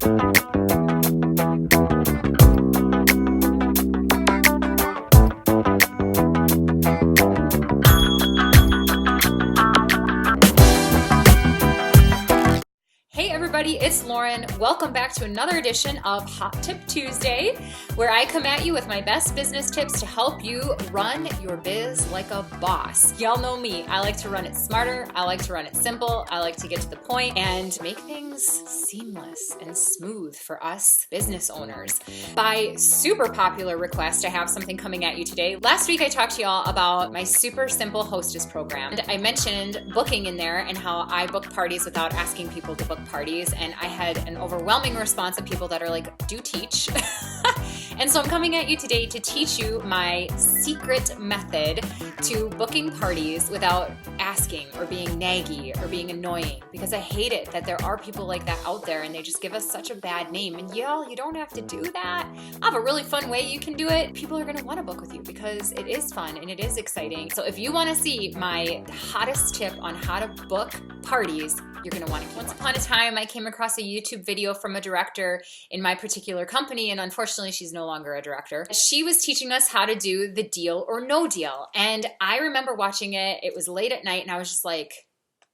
Hey everybody, it's Lauren. Welcome back to another edition of Hot Tip Tuesday, where I come at you with my best business tips to help you run your biz like a boss. Y'all know me. I like to run it smarter. I like to run it simple. I like to get to the point and make things seamless and smooth for us business owners. By super popular request, I have something coming at you today. Last week, I talked to y'all about my super simple hostess program. And I mentioned booking in there and how I book parties without asking people to book parties, and I had an overwhelming response of people that are like, do teach. And so I'm coming at you today to teach you my secret method to booking parties without asking or being naggy or being annoying, because I hate it that there are people like that out there and they just give us such a bad name. And y'all, you don't have to do that. I have a really fun way you can do it. People are going to want to book with you because it is fun and it is exciting. So if you want to see my hottest tip on how to book parties, you're going to want to. Once upon a time, I came across a YouTube video from a director in my particular company, and unfortunately, she's no longer a director. She was teaching us how to do the deal or no deal, and I remember watching it. It was late at night, and I was just like,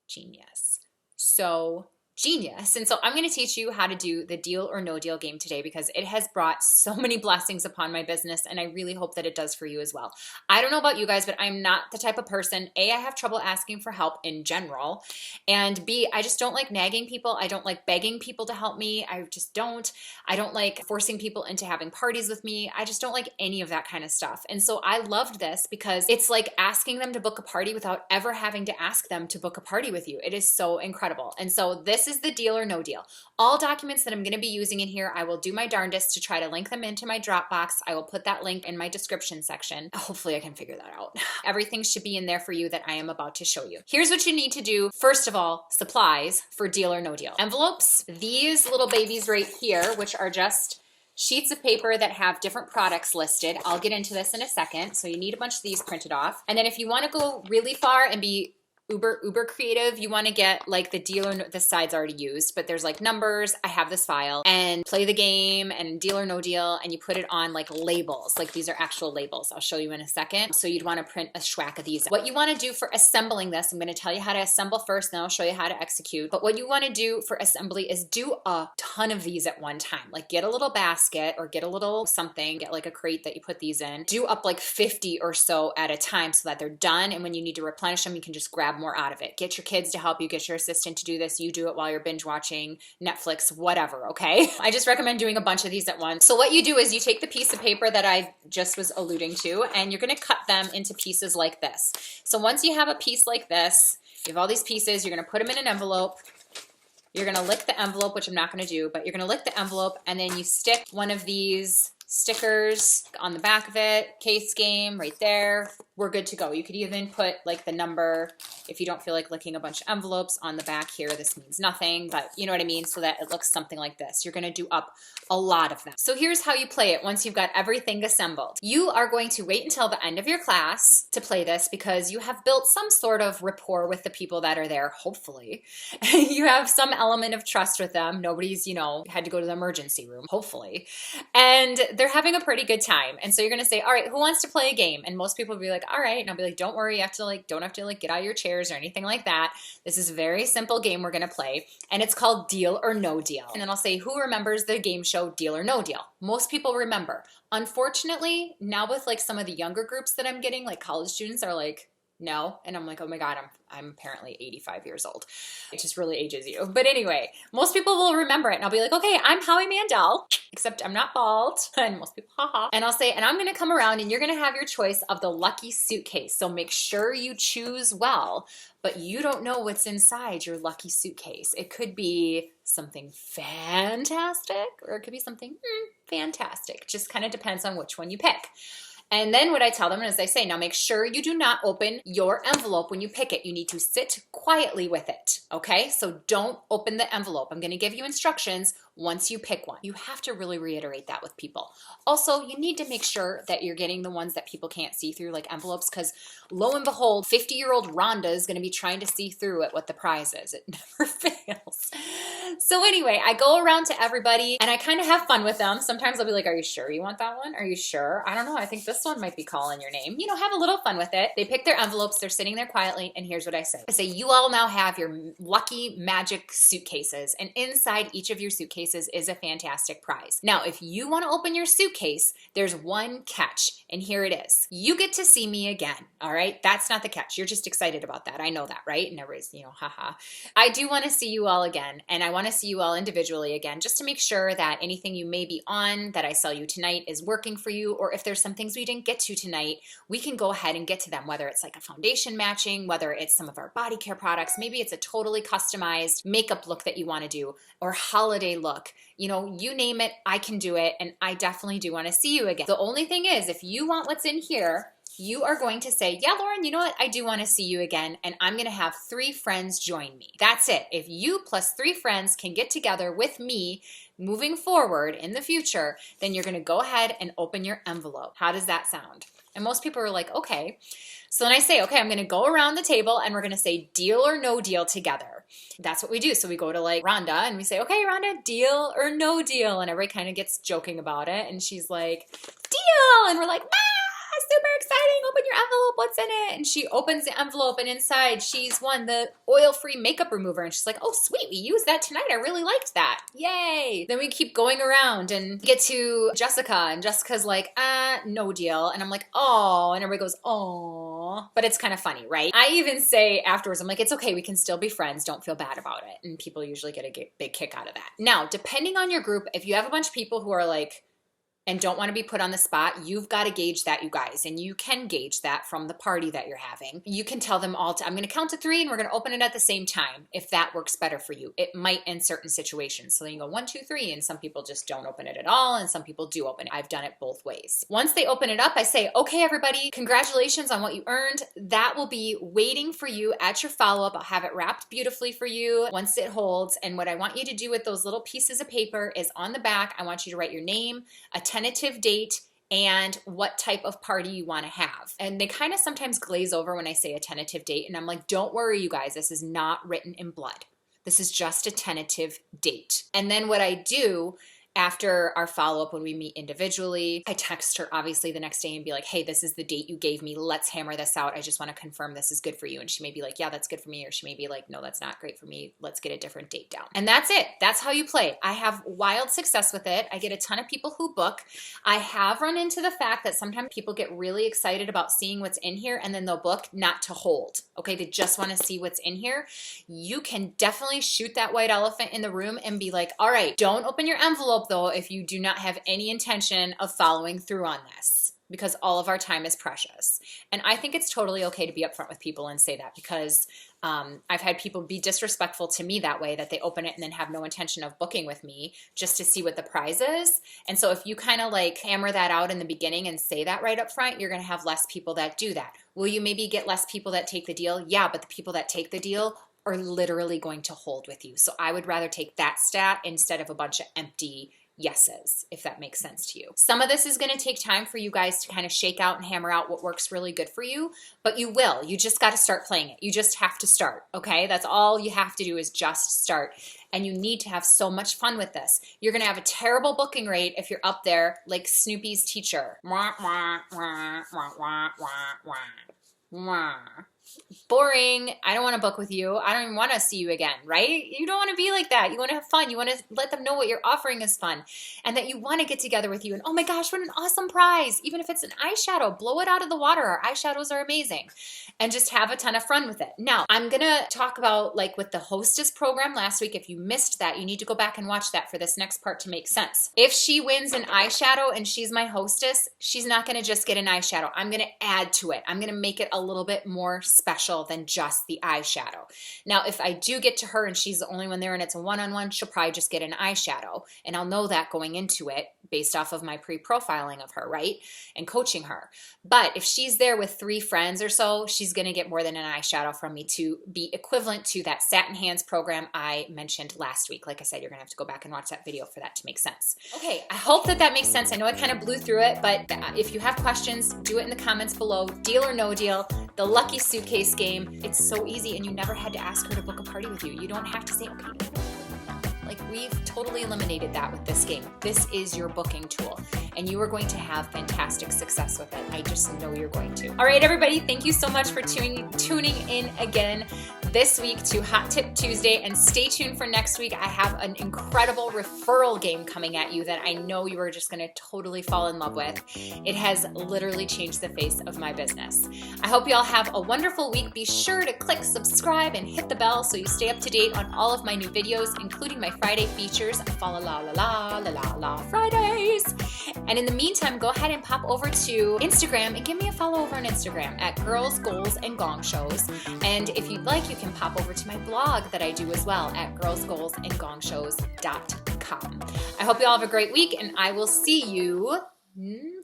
genius. So genius. And so I'm going to teach you how to do the deal or no deal game today, because it has brought so many blessings upon my business, and I really hope that it does for you as well. I don't know about you guys, but I'm not the type of person, A, I have trouble asking for help in general, and B, I just don't like nagging people. I don't like begging people to help me. I just don't. I don't like forcing people into having parties with me. I just don't like any of that kind of stuff. And so I loved this because it's like asking them to book a party without ever having to ask them to book a party with you. It is so incredible. And so this is the deal or no deal. All documents that I'm going to be using in here, I will do my darndest to try to link them into my Dropbox. I will put that link in my description section. Hopefully I can figure that out. Everything should be in there for you that I am about to show you. Here's what you need to do. First of all, supplies for deal or no deal. Envelopes, these little babies right here, which are just sheets of paper that have different products listed. I'll get into this in a second. So you need a bunch of these printed off. And then if you want to go really far and be uber creative, you want to get like the deal or no, the side's already used, but there's like numbers. I have this file, and play the game and deal or no deal, and you put it on like labels. Like these are actual labels. I'll show you in a second. So you'd want to print a schwack of these. What you want to do for assembling this, I'm going to tell you how to assemble first, then I'll show you how to execute. But what you want to do for assembly is do a ton of these at one time. Like get a little basket or get a little something, get like a crate that you put these in. Do up like 50 or so at a time so that they're done. And when you need to replenish them, you can just grab more out of it. Get your kids to help you, get your assistant to do this. You do it while you're binge watching Netflix, whatever, okay? I just recommend doing a bunch of these at once. So what you do is you take the piece of paper that I just was alluding to, and you're gonna cut them into pieces like this. So once you have a piece like this, you have all these pieces, you're gonna put them in an envelope. You're gonna lick the envelope, which I'm not gonna do, but you're gonna lick the envelope, and then you stick one of these stickers on the back of it, case game right there. We're good to go. You could even put like the number, if you don't feel like licking a bunch of envelopes on the back here. This means nothing, but you know what I mean? So that it looks something like this. You're going to do up a lot of them. So here's how you play it once you've got everything assembled. You are going to wait until the end of your class to play this, because you have built some sort of rapport with the people that are there, hopefully. You have some element of trust with them. Nobody's, had to go to the emergency room, hopefully. And they're having a pretty good time. And so you're going to say, all right, who wants to play a game? And most people will be like, all right. And I'll be like, don't worry. Don't have to get out of your chairs or anything like that. This is a very simple game we're going to play. And it's called Deal or No Deal. And then I'll say, who remembers the game show Deal or No Deal? Most people remember. Unfortunately, now with like some of the younger groups that I'm getting, like college students are like, no. And I'm like, oh my God, I'm apparently 85 years old. It just really ages you. But anyway, most people will remember it. And I'll be like, okay, I'm Howie Mandel, except I'm not bald. And most people, haha. And I'll say, and I'm going to come around and you're going to have your choice of the lucky suitcase. So make sure you choose well, but you don't know what's inside your lucky suitcase. It could be something fantastic, or it could be something fantastic. Just kind of depends on which one you pick. And then what I tell them is I say, now make sure you do not open your envelope when you pick it. You need to sit quietly with it, okay? So don't open the envelope. I'm gonna give you instructions once you pick one. You have to really reiterate that with people. Also, you need to make sure that you're getting the ones that people can't see through, like envelopes, because lo and behold, 50-year-old Rhonda is gonna be trying to see through it what the prize is. It never fails. So anyway, I go around to everybody and I kind of have fun with them. Sometimes I'll be like, are you sure you want that one? Are you sure? I don't know. I think this one might be calling your name. You know, have a little fun with it. They pick their envelopes. They're sitting there quietly. And here's what I say. I say, you all now have your lucky magic suitcases. And inside each of your suitcases is a fantastic prize. Now, if you want to open your suitcase, there's one catch. And here it is. You get to see me again. All right. That's not the catch. You're just excited about that. I know that, right? And everybody's, you know, haha. I do want to see you all again. And I want to see you all individually again, just to make sure that anything you may be on that I sell you tonight is working for you. Or if there's some things we didn't get to tonight, we can go ahead and get to them, whether it's like a foundation matching, whether it's some of our body care products, maybe it's a totally customized makeup look that you want to do, or holiday look. You know, you name it, I can do it. And I definitely do want to see you again. The only thing is, if you want what's in here, you are going to say, yeah, Lauren, you know what? I do want to see you again. And I'm going to have 3 friends join me. That's it. If you plus 3 friends can get together with me moving forward in the future, then you're going to go ahead and open your envelope. How does that sound? And most people are like, okay. So then I say, okay, I'm going to go around the table and we're going to say deal or no deal together. That's what we do. So we go to like Rhonda and we say, okay, Rhonda, deal or no deal? And everybody kind of gets joking about it. And she's like, deal. And we're like, super exciting. Open your envelope. What's in it? And she opens the envelope and inside she's won the oil-free makeup remover. And she's like, oh, sweet. We used that tonight. I really liked that. Yay. Then we keep going around and get to Jessica. And Jessica's like, no deal. And I'm like, oh. And everybody goes, oh. But it's kind of funny, right? I even say afterwards, I'm like, it's okay. We can still be friends. Don't feel bad about it. And people usually get a big kick out of that. Now, depending on your group, if you have a bunch of people who are like, and don't want to be put on the spot, you've got to gauge that, you guys. And you can gauge that from the party that you're having. You can tell them all, I'm going to count to 3 and we're going to open it at the same time if that works better for you. It might in certain situations. So then you go 1, 2, 3, and some people just don't open it at all, and some people do open it. I've done it both ways. Once they open it up, I say, okay, everybody, congratulations on what you earned. That will be waiting for you at your follow-up. I'll have it wrapped beautifully for you once it holds. And what I want you to do with those little pieces of paper is on the back, I want you to write your name, a tentative date, and what type of party you want to have. And they kind of sometimes glaze over when I say a tentative date. And I'm like, don't worry, you guys, this is not written in blood. This is just a tentative date. And then what I do after our follow-up when we meet individually, I text her obviously the next day and be like, hey, this is the date you gave me. Let's hammer this out. I just want to confirm this is good for you. And she may be like, yeah, that's good for me. Or she may be like, no, that's not great for me. Let's get a different date down. And that's it. That's how you play. I have wild success with it. I get a ton of people who book. I have run into the fact that sometimes people get really excited about seeing what's in here and then they'll book not to hold. Okay, they just want to see what's in here. You can definitely shoot that white elephant in the room and be like, all right, don't open your envelope though if you do not have any intention of following through on this, because all of our time is precious. And I think it's totally okay to be upfront with people and say that, because I've had people be disrespectful to me that way, that they open it and then have no intention of booking with me just to see what the prize is. And so if you kind of like hammer that out in the beginning and say that right up front, you're going to have less people that do that. Will you maybe get less people that take the deal? Yeah, but the people that take the deal are literally going to hold with you. So I would rather take that stat instead of a bunch of empty yeses, if that makes sense to you. Some of this is going to take time for you guys to kind of shake out and hammer out what works really good for you, but you will. You just got to start playing it. You just have to start, okay? That's all you have to do is just start. And you need to have so much fun with this. You're going to have a terrible booking rate if you're up there like Snoopy's teacher. Wah, wah, wah, wah, wah, wah, wah. Boring. I don't want to book with you. I don't even want to see you again, right? You don't want to be like that. You want to have fun. You want to let them know what you're offering is fun and that you want to get together with you. And oh my gosh, what an awesome prize. Even if it's an eyeshadow, blow it out of the water. Our eyeshadows are amazing. And just have a ton of fun with it. Now, I'm going to talk about like with the hostess program last week. If you missed that, you need to go back and watch that for this next part to make sense. If she wins an eyeshadow and she's my hostess, she's not going to just get an eyeshadow. I'm going to add to it. I'm going to make it a little bit more special than just the eyeshadow. Now, if I do get to her and she's the only one there and it's a one-on-one, she'll probably just get an eyeshadow. And I'll know that going into it based off of my pre-profiling of her, right? And coaching her. But if she's there with 3 friends or so, she's going to get more than an eyeshadow from me to be equivalent to that Satin Hands program I mentioned last week. Like I said, you're going to have to go back and watch that video for that to make sense. Okay, I hope that makes sense. I know I kind of blew through it, but if you have questions, do it in the comments below. Deal or no deal, the lucky suitcase game. It's so easy, and you never had to ask her to book a party with you. You don't have to say, okay, like, we've totally eliminated that with this game. This is your booking tool, and you are going to have fantastic success with it. I just know you're going to. All right, everybody, thank you so much for tuning in again this week to Hot Tip Tuesday, and stay tuned for next week. I have an incredible referral game coming at you that I know you are just going to totally fall in love with. It has literally changed the face of my business. I hope you all have a wonderful week. Be sure to click subscribe and hit the bell so you stay up to date on all of my new videos, including my Friday features, Fa la la la la la la Fridays. And in the meantime, go ahead and pop over to Instagram and give me a follow over on Instagram at Girls, Goals, and Gong Shows. And if you'd like, you can pop over to my blog that I do as well at girlsgoalsandgongshows.com. I hope you all have a great week, and I will see you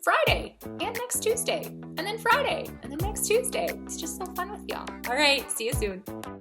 Friday and next Tuesday, and then Friday, and then next Tuesday. It's just so fun with y'all. All right, see you soon.